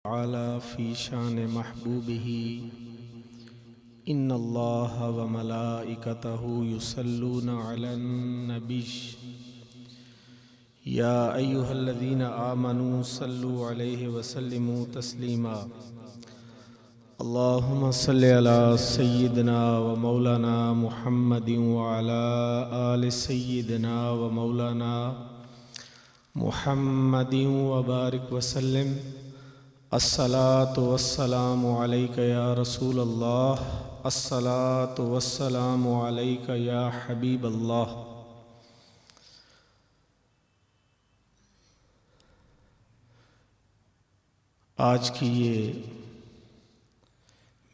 تعالی فی شان محبوبہ ان اللہ و ملائکتہ یصلون علی النبی یا ایہا الذین آمنوا صلوا علیہ وسلموا تسلیما اللہم صلی علی سیدنا و مولانا محمد وعلی آل سیدنا و مولانا محمد وبارک وسلم الصلاة والسلام علیک یا رسول اللہ الصلاة والسلام علیک یا حبیب اللہ۔ آج کی یہ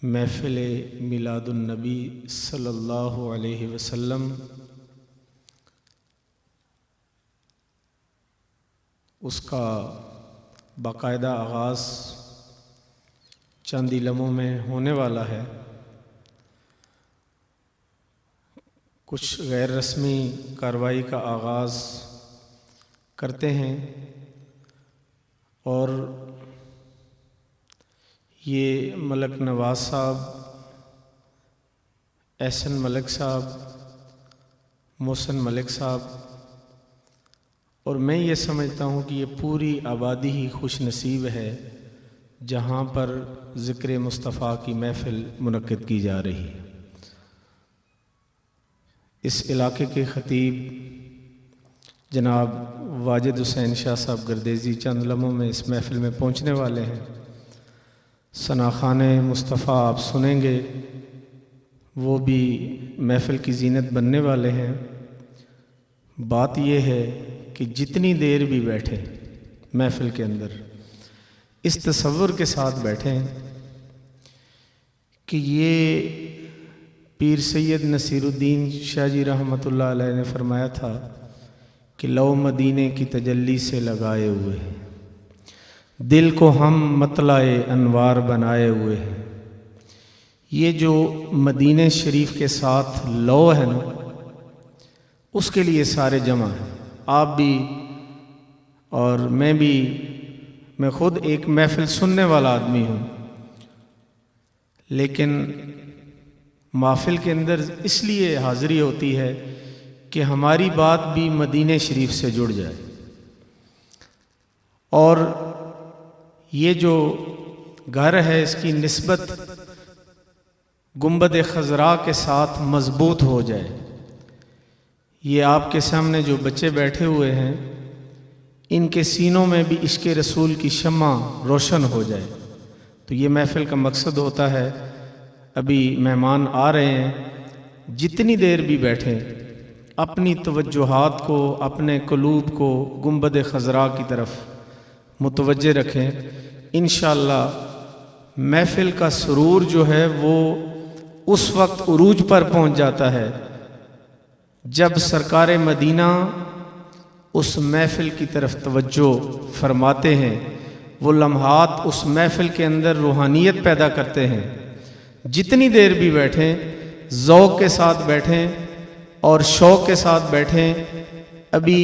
محفل میلاد النبی صلی اللہ علیہ وسلم اس کا باقاعدہ آغاز چند ہی لمحوں میں ہونے والا ہے۔ کچھ غیر رسمی کارروائی کا آغاز کرتے ہیں اور یہ ملک نواز صاحب، احسن ملک صاحب، محسن ملک صاحب اور میں یہ سمجھتا ہوں کہ یہ پوری آبادی ہی خوش نصیب ہے جہاں پر ذکر مصطفیٰ کی محفل منعقد کی جا رہی ہے۔ اس علاقے کے خطیب جناب واجد حسین شاہ صاحب گردیزی چند لمحوں میں اس محفل میں پہنچنے والے ہیں۔ ثناخوان مصطفیٰ آپ سنیں گے، وہ بھی محفل کی زینت بننے والے ہیں۔ بات یہ ہے کہ جتنی دیر بھی بیٹھیں محفل کے اندر اس تصور کے ساتھ بیٹھیں کہ یہ پیر سید نصیر الدین شاہ جی رحمۃ اللہ علیہ نے فرمایا تھا کہ لو مدینے کی تجلی سے لگائے ہوئے ہیں، دل کو ہم مطلع انوار بنائے ہوئے ہیں۔ یہ جو مدینہ شریف کے ساتھ لو ہے نا، اس کے لیے سارے جمع ہیں۔ آپ بھی اور میں خود ایک محفل سننے والا آدمی ہوں، لیکن محفل کے اندر اس لیے حاضری ہوتی ہے کہ ہماری بات بھی مدینہ شریف سے جڑ جائے۔ اور یہ جو گھر ہے اس کی نسبت گنبد خضراء کے ساتھ مضبوط ہو جائے۔ یہ آپ کے سامنے جو بچے بیٹھے ہوئے ہیں ان کے سینوں میں بھی عشق رسول کی شمع روشن ہو جائے، تو یہ محفل کا مقصد ہوتا ہے۔ ابھی مہمان آ رہے ہیں، جتنی دیر بھی بیٹھیں اپنی توجہات کو، اپنے قلوب کو گنبد خضراء کی طرف متوجہ رکھیں۔ انشاءاللہ محفل کا سرور جو ہے وہ اس وقت عروج پر پہنچ جاتا ہے جب سرکار مدینہ اس محفل کی طرف توجہ فرماتے ہیں۔ وہ لمحات اس محفل کے اندر روحانیت پیدا کرتے ہیں۔ جتنی دیر بھی بیٹھیں ذوق کے ساتھ بیٹھیں اور شوق کے ساتھ بیٹھیں۔ ابھی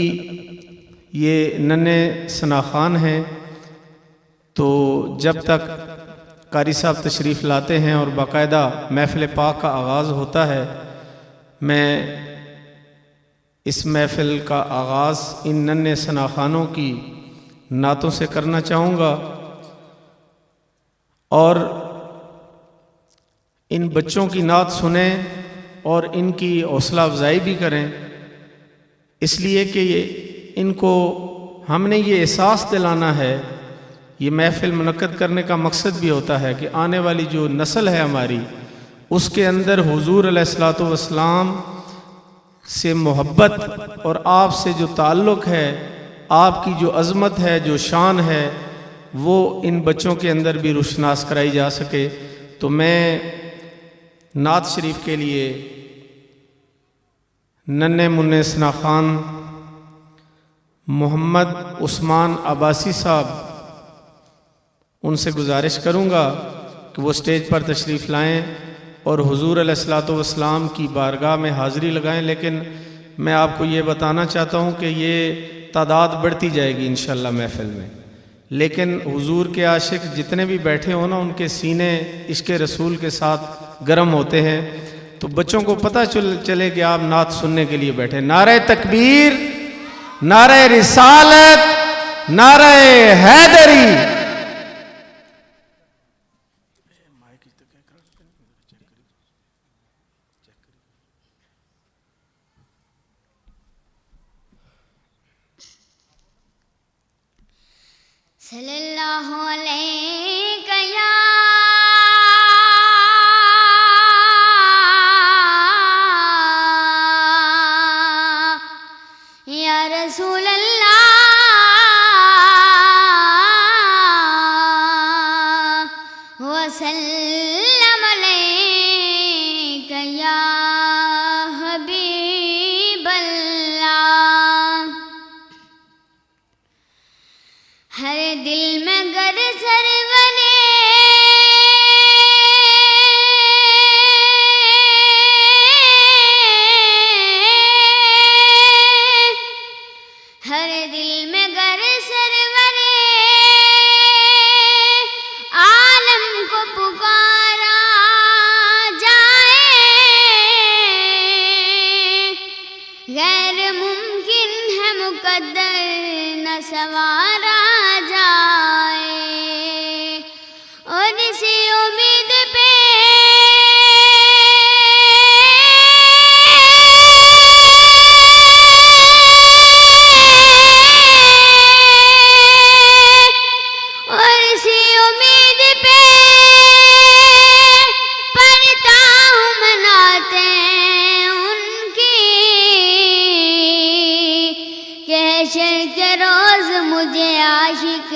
یہ ننھے ثناخوان ہیں، تو جب تک قاری صاحب تشریف لاتے ہیں اور باقاعدہ محفل پاک کا آغاز ہوتا ہے، میں اس محفل کا آغاز ان ننھے ثناخوانوں کی نعتوں سے کرنا چاہوں گا اور ان بچوں کی نعت سنیں اور ان کی حوصلہ افزائی بھی کریں، اس لیے کہ ان کو ہم نے یہ احساس دلانا ہے۔ یہ محفل منعقد کرنے کا مقصد بھی ہوتا ہے کہ آنے والی جو نسل ہے ہماری، اس کے اندر حضور علیہ الصلوۃ والسلام سے محبت اور آپ سے جو تعلق ہے، آپ کی جو عظمت ہے، جو شان ہے، وہ ان بچوں کے اندر بھی روشناس کرائی جا سکے۔ تو میں نعت شریف کے لیے ننھے منھے ثناخوان محمد عثمان عباسی صاحب، ان سے گزارش کروں گا کہ وہ اسٹیج پر تشریف لائیں اور حضور علیہ الصلوۃ والسلام کی بارگاہ میں حاضری لگائیں۔ لیکن میں آپ کو یہ بتانا چاہتا ہوں کہ یہ تعداد بڑھتی جائے گی انشاءاللہ محفل میں، لیکن حضور کے عاشق جتنے بھی بیٹھے ہوں نا ان کے سینے عشق رسول کے ساتھ گرم ہوتے ہیں، تو بچوں کو پتہ چلے کہ آپ نعت سننے کے لیے بیٹھے. نعرہ تکبیر، نعرہ رسالت، نعرہ حیدری. صلی اللہ علیہ یا رسول اللہ وسلم علیک یا حبیب اللہ. ہر دل میں گر سرورے ہر دل میں گر سرورے عالم کو پکارا جائے، غیر ممکن ہے مقدر نہ سوارا جائے. اور اسی امید پہ پڑھتا ہوں مناتے ان کی، کہ حشر کے روز مجھے عاشق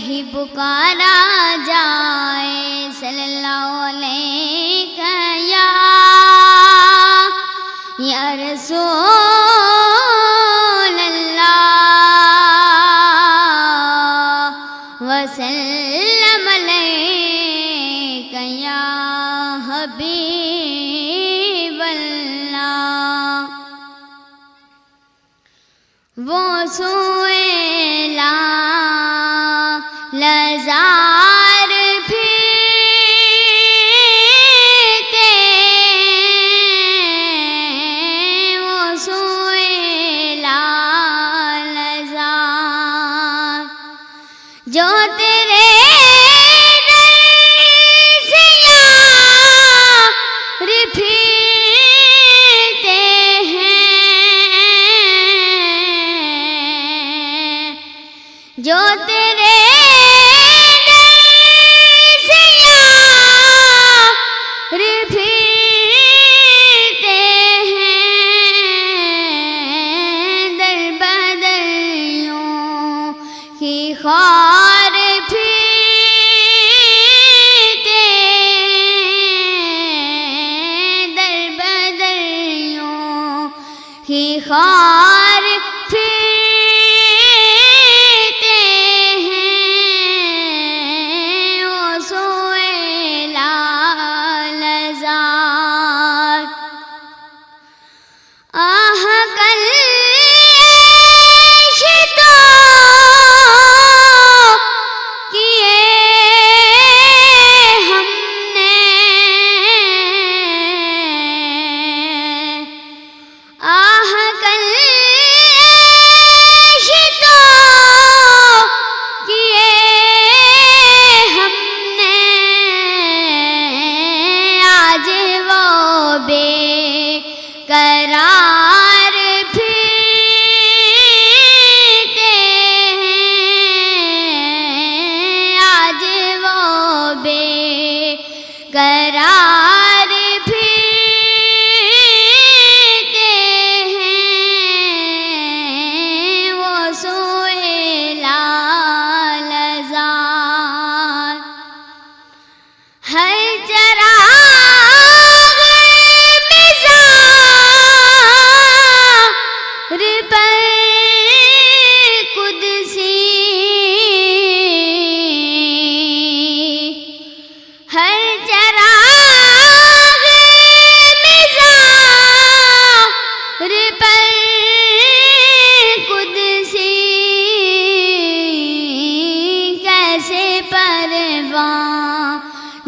ہی پکارا جائے. صلی اللہ علیہ یا رسول اللہ وسلم علیک یا حبیب اللہ. وہ سوئلا لزار پھرتے، وہ سوئلا لزار جو تیرے در سے یار پھرتے ہیں، جو تیرے در سے یار پھرتے ہیں، در بدر یوں کی خار پھرتے ہیں، در بدر یوں کی خار پھرتے ہیں. وہ سوئلا لزار آہ کل عشق کیے ہم نے، آہ کل عشق کیے ہم نے، آج وہ بے قرار پھرتے ہیں، آج وہ بے قرار پھرتے ہیں. وہ سوئلا لزار ہر چراغ مزار پر قدسی، ہر چراغ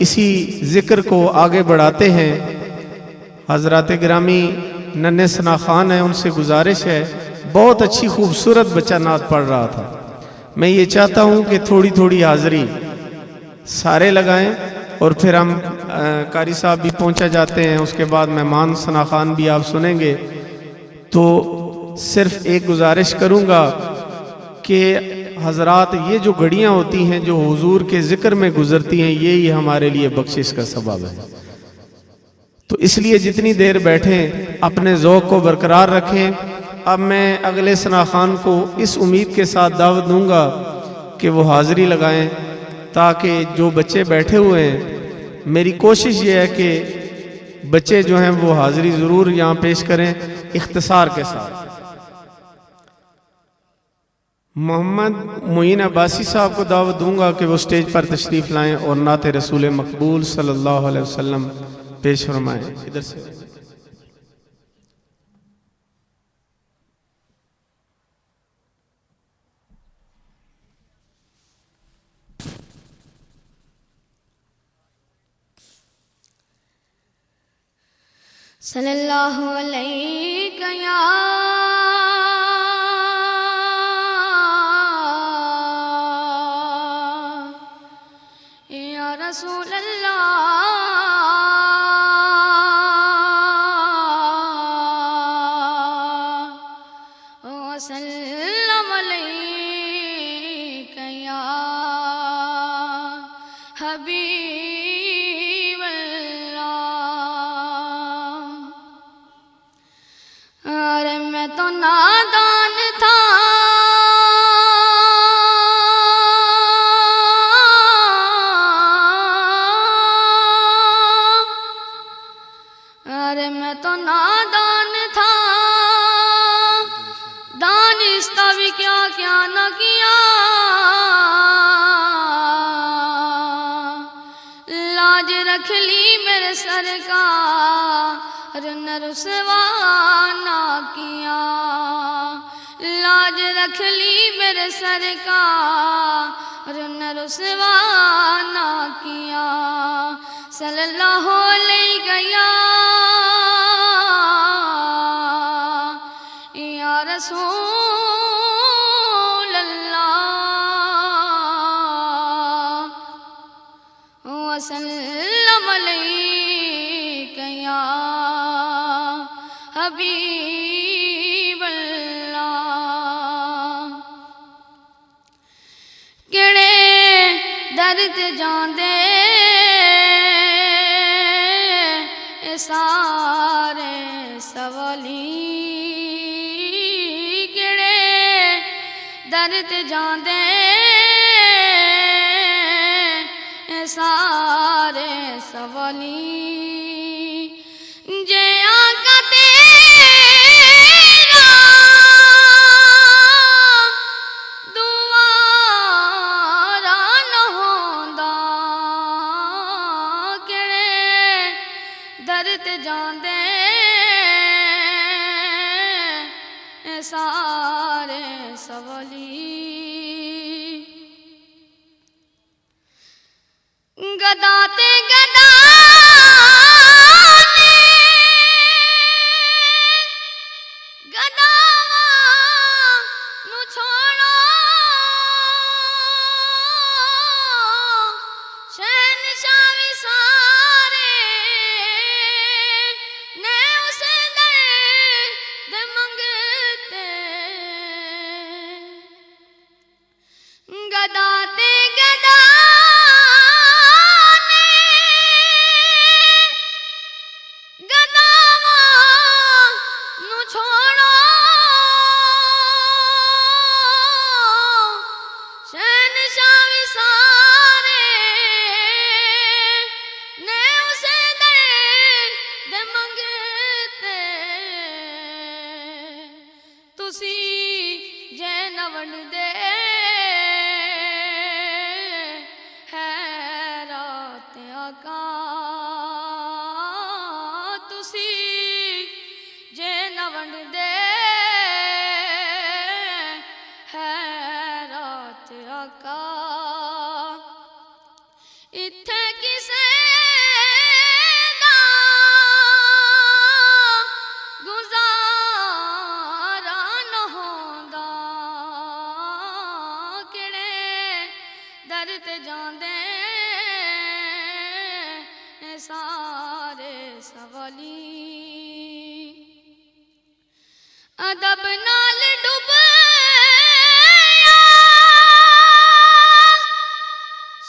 اسی ذکر کو آگے بڑھاتے ہیں۔ حضرات گرامی ننھے ثنا خان ہیں، ان سے گزارش ہے، بہت اچھی خوبصورت بچہ نعت پڑھ رہا تھا۔ میں یہ چاہتا ہوں کہ تھوڑی تھوڑی حاضری سارے لگائیں، اور پھر ہم قاری صاحب بھی پہنچا جاتے ہیں، اس کے بعد مہمان ثنا خان بھی آپ سنیں گے۔ تو صرف ایک گزارش کروں گا کہ حضرات یہ جو گھڑیاں ہوتی ہیں جو حضور کے ذکر میں گزرتی ہیں، یہی ہمارے لیے بخشش کا سبب ہے۔ تو اس لیے جتنی دیر بیٹھیں اپنے ذوق کو برقرار رکھیں۔ اب میں اگلے ثنا خان کو اس امید کے ساتھ دعوت دوں گا کہ وہ حاضری لگائیں، تاکہ جو بچے بیٹھے ہوئے ہیں، میری کوشش یہ ہے کہ بچے جو ہیں وہ حاضری ضرور یہاں پیش کریں اختصار کے ساتھ۔ محمد معین عباسی صاحب کو دعوت دوں گا کہ وہ سٹیج پر تشریف لائیں اور نعت رسول مقبول صلی اللہ علیہ وسلم پیش فرمائیں۔ ادھر سے صلی اللہ علیہ یا رسول اللہ، وسلم علیک یا حبیب اللہ۔ ارے میں تو نادان تھا، ارے میں تو نادان تھا، دانستہ بھی کیا کیا نہ کیا، لاج رکھ لی میرے سرکار نے رسوا نہ کیا، لاج رکھ لی میرے سرکار نے رسوا نہ کیا، صلی اللہ علیہ یا رسول اللہ، وسلم علیک یا حبیب اللہ۔ کیڑے درد جاندے سارے سوالی، کیڑے درد جاندے سارے سوالی، جے آقا تیرا دوبارہ نہ ہوندا، کیڑے درد جاندے سارے سوالی، گدا تے گدا نے گداواں نو چھوڑو، شہنشاہ وی سارے نے اس درد منگتے، گدا تے گدا گداواں نو چھوڑو، شہنشاہ وی سارے سارے سوالی ادب نال ڈوبیا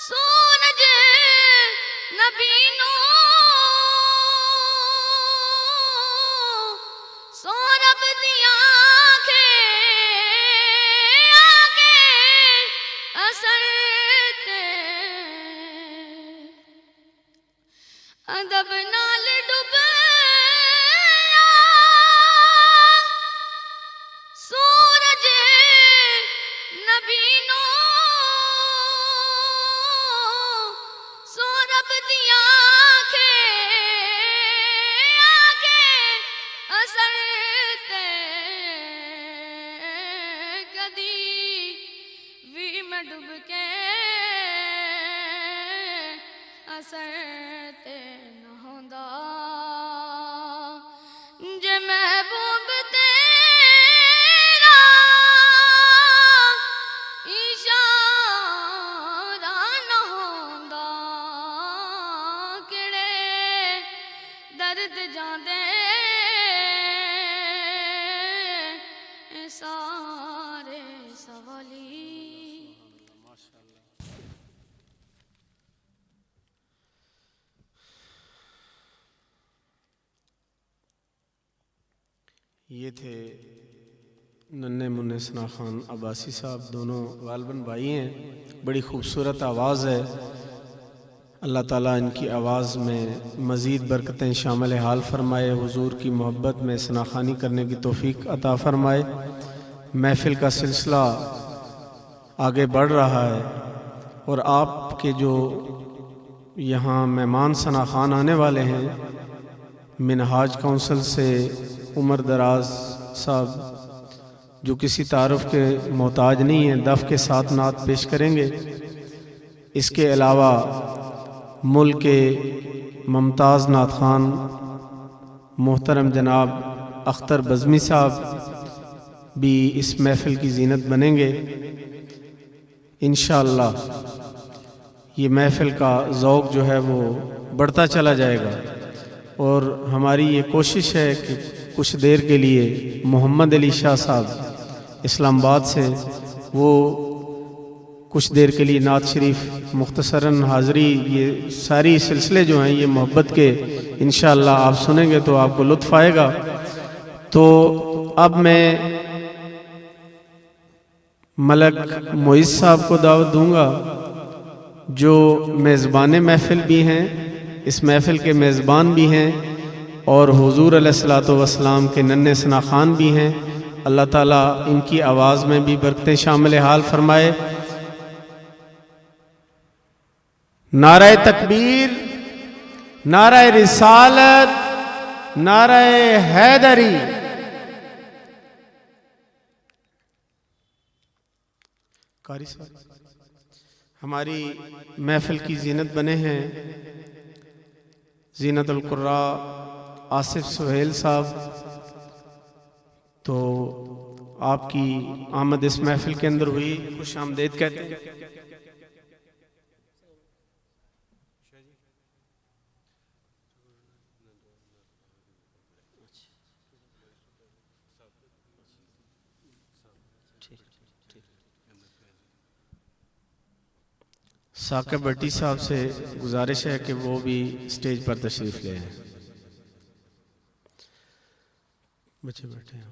سورج نبی نو سورب دیا ادب نال ڈوبیا سورج نبی نو سورب دیا آگے اثر تے کدی بھی میں ڈوب کے اثر تے نہ ہوندا جے محبوب تیرا اشارہ نہ ہوندا کڑے درد جاندے سارے سوالی یہ تھے ننھے منّے ثنا خان عباسی صاحب، دونوں غالباً بھائی ہیں. بڑی خوبصورت آواز ہے. اللہ تعالیٰ ان کی آواز میں مزید برکتیں شامل حال فرمائے، حضور کی محبت میں ثنا خوانی کرنے کی توفیق عطا فرمائے. محفل کا سلسلہ آگے بڑھ رہا ہے اور آپ کے جو یہاں مہمان ثنا خوان آنے والے ہیں منہاج کونسل سے عمر دراز صاحب، جو کسی تعارف کے محتاج نہیں ہیں، دف کے ساتھ نعت پیش کریں گے. اس کے علاوہ ملک کے ممتاز نعت خوان محترم جناب اختر بزمی صاحب بھی اس محفل کی زینت بنیں گے. انشاءاللہ یہ محفل کا ذوق جو ہے وہ بڑھتا چلا جائے گا، اور ہماری یہ کوشش ہے کہ کچھ دیر کے لیے محمد علی شاہ صاحب اسلام آباد سے وہ کچھ دیر کے لیے نعت شریف مختصراً حاضری، یہ ساری سلسلے جو ہیں یہ محبت کے انشاءاللہ آپ سنیں گے تو آپ کو لطف آئے گا. تو اب میں ملک معیز صاحب کو دعوت دوں گا جو میزبان محفل بھی ہیں، اس محفل کے میزبان بھی ہیں اور حضور علیہ الصلوۃ والسلام کے ننھے ثنا خوان بھی ہیں. اللہ تعالیٰ ان کی آواز میں بھی برکتیں شامل حال فرمائے. نعرہ تکبیر، نعرہ رسالت، نعرہ حیدری. قاری صاحب ہماری محفل کی زینت بنے ہیں زینت القراء آصف سہیل صاحب. تو آپ کی آمد اس محفل کے اندر ہوئی، خوش آمدید کہتے ہیں. ثاقب بھٹی صاحب سے گزارش ہے کہ وہ بھی سٹیج پر تشریف لے آئیں. بچے بیٹھے ہیں.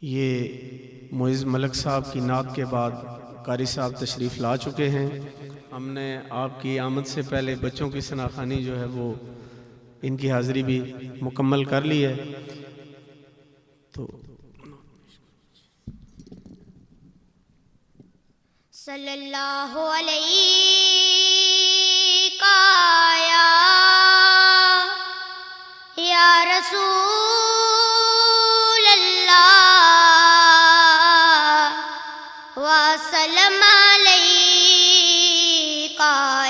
یہ معیز ملک صاحب کی نعت کے بعد قاری صاحب تشریف لا چکے ہیں. ہم نے آپ کی آمد سے پہلے بچوں کی ثنا خوانی جو ہے وہ ان کی حاضری بھی مکمل کر لی ہے. تو صلی اللہ علیہ یا رسول اللہ وسلم علیکہ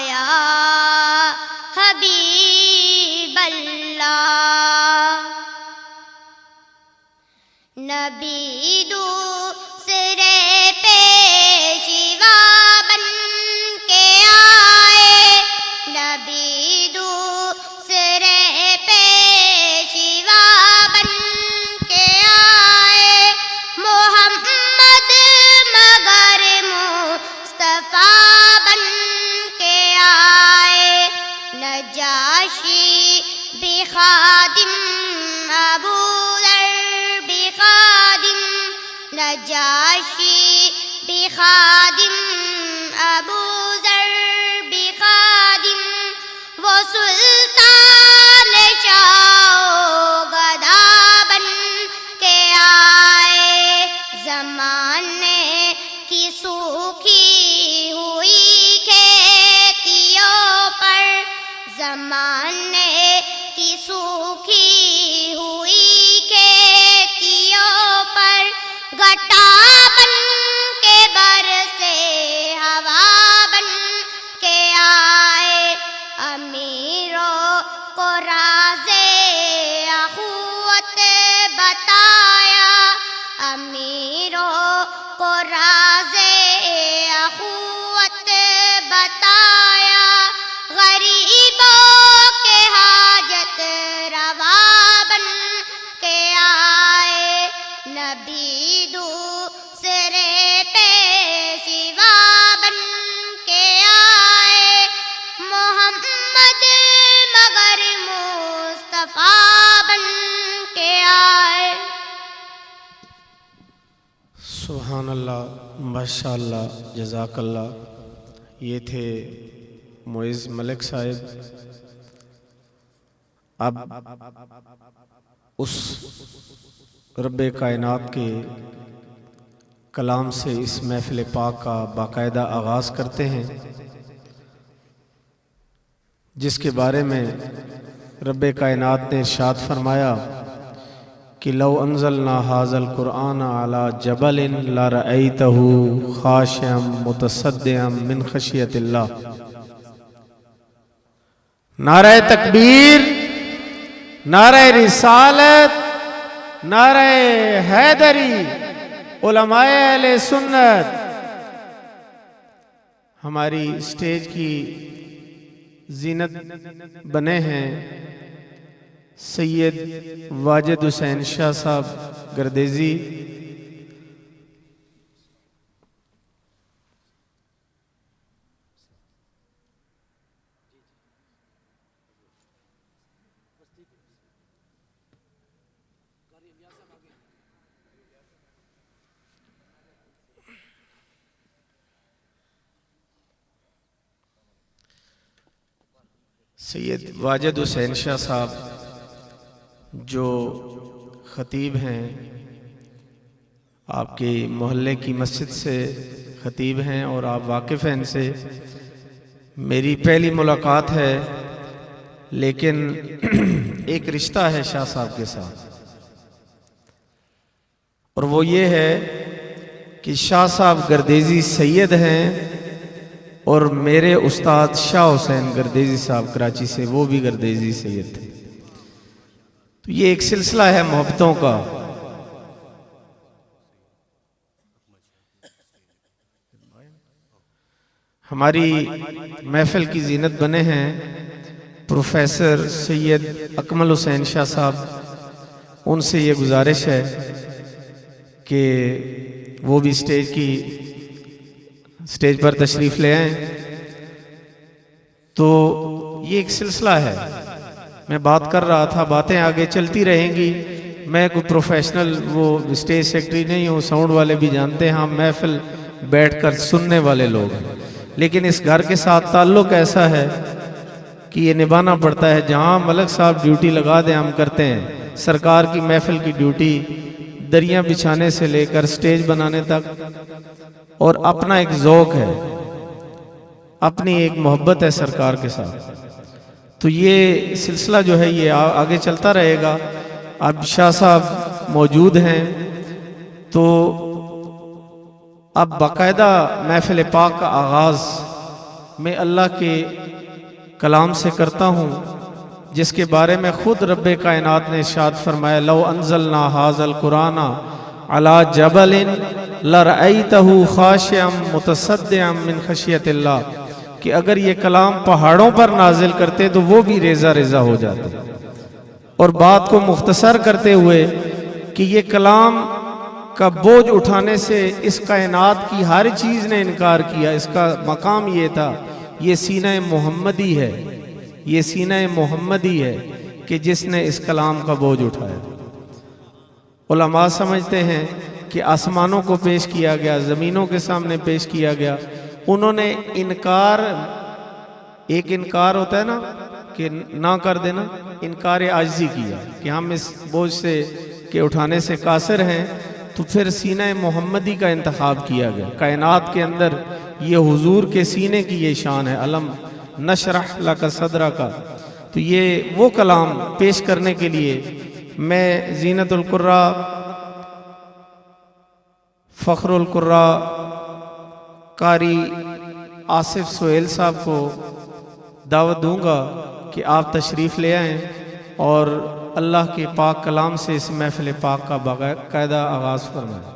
یا حبیب اللہ. نبی دوسرے پیشوا بن کے آئے نجاشی بخادم ابو ذر بخادم وہ سلطان شاہ گدا بن کے آئے زمانے کی سوکھی ہوئی کھیتیوں پر زمانے کی سوکھی ہوئی کھیتیوں پر گٹا بن کے برسے ہوا بن کے آئے امیروں کو راز اخوت بتایا امیروں کو راز اخوت بتایا غریبوں کے حاجت روا بن کے آئے نبی دوسرے پیشوا بن کے آئے محمد مگر مصطفیٰ بن کے آئے۔ سبحان اللہ، ماشاء اللہ، جزاک اللہ۔ یہ تھے معز ملک صاحب۔ اب اس رب کائنات کے کلام سے اس محفل پاک کا باقاعدہ آغاز کرتے ہیں، جس کے بارے میں رب کائنات نے ارشاد فرمایا کہ لو انزلنا ھذا القرآن علی جبل لرأیتہ خاشعا متصدعا من خشیۃ اللہ۔ نعرہ تکبیر، نعرہ رسالت، نعرہ حیدری، علماء اہل سنت۔ ہماری اسٹیج کی زینت بنے ہیں سید واجد حسین شاہ صاحب گردیزی۔ سید واجد حسین شاہ صاحب جو خطیب ہیں، آپ کے محلے کی مسجد سے خطیب ہیں اور آپ واقف ہیں ان سے۔ میری پہلی ملاقات ہے، لیکن ایک رشتہ ہے شاہ صاحب کے ساتھ، اور وہ یہ ہے کہ شاہ صاحب گردیزی سید ہیں اور میرے استاد شاہ حسین گردیزی صاحب کراچی سے، وہ بھی گردیزی سید تھے۔ تو یہ ایک سلسلہ ہے محبتوں کا۔ ہماری محفل کی زینت بنے ہیں پروفیسر سید اکمل حسین شاہ صاحب۔ ان سے یہ گزارش ہے کہ وہ بھی اسٹیج پر تشریف لے آئیں۔ تو یہ ایک سلسلہ ہے، میں بات کر رہا تھا، باتیں آگے چلتی رہیں گی۔ میں کوئی پروفیشنل وہ اسٹیج سیکرٹری نہیں ہوں، ساؤنڈ والے بھی جانتے ہیں، ہم محفل بیٹھ کر سننے والے لوگ ہیں، لیکن اس گھر کے ساتھ تعلق ایسا ہے کہ یہ نبھانا پڑتا ہے۔ جہاں ملک صاحب ڈیوٹی لگا دیں ہم کرتے ہیں۔ سرکار کی محفل کی ڈیوٹی دریاں بچھانے سے لے کر سٹیج بنانے تک، اور اپنا ایک ذوق ہے، اپنی ایک محبت ہے سرکار کے ساتھ۔ تو یہ سلسلہ جو ہے یہ آگے چلتا رہے گا۔ اب شاہ صاحب موجود ہیں، تو اب باقاعدہ محفل پاک کا آغاز میں اللہ کے کلام سے کرتا ہوں، جس کے بارے میں خود رب کائنات نے ارشاد فرمایا لو انزلنا ھذا القرآن علی جبل لرأیتہ خاشعا متصدعا من خشیۃ اللہ، کہ اگر یہ کلام پہاڑوں پر نازل کرتے تو وہ بھی ریزہ ریزہ ہو جاتے۔ اور بات کو مختصر کرتے ہوئے کہ یہ کلام کا بوجھ اٹھانے سے اس کائنات کی ہر چیز نے انکار کیا۔ اس کا مقام یہ تھا، یہ سینہ محمدی ہے، یہ سینہ محمدی ہے کہ جس نے اس کلام کا بوجھ اٹھایا۔ علماء سمجھتے ہیں کہ آسمانوں کو پیش کیا گیا، زمینوں کے سامنے پیش کیا گیا، انہوں نے انکار، ایک انکار ہوتا ہے نا کہ نہ کر دینا، انکار عاجزی کیا کہ ہم اس بوجھ سے کہ اٹھانے سے قاصر ہیں، تو پھر سینہ محمدی کا انتخاب کیا گیا۔ کائنات کے اندر یہ حضور کے سینے کی یہ شان ہے، علم نشرح لک صدرک، تو یہ وہ کلام پیش کرنے کے لیے میں زینت القرا فخر القرا قاری آصف سہیل صاحب کو دعوت دوں گا کہ آپ تشریف لے آئیں اور اللہ کے پاک کلام سے اس محفل پاک کا باقاعدہ آغاز فرمائیں۔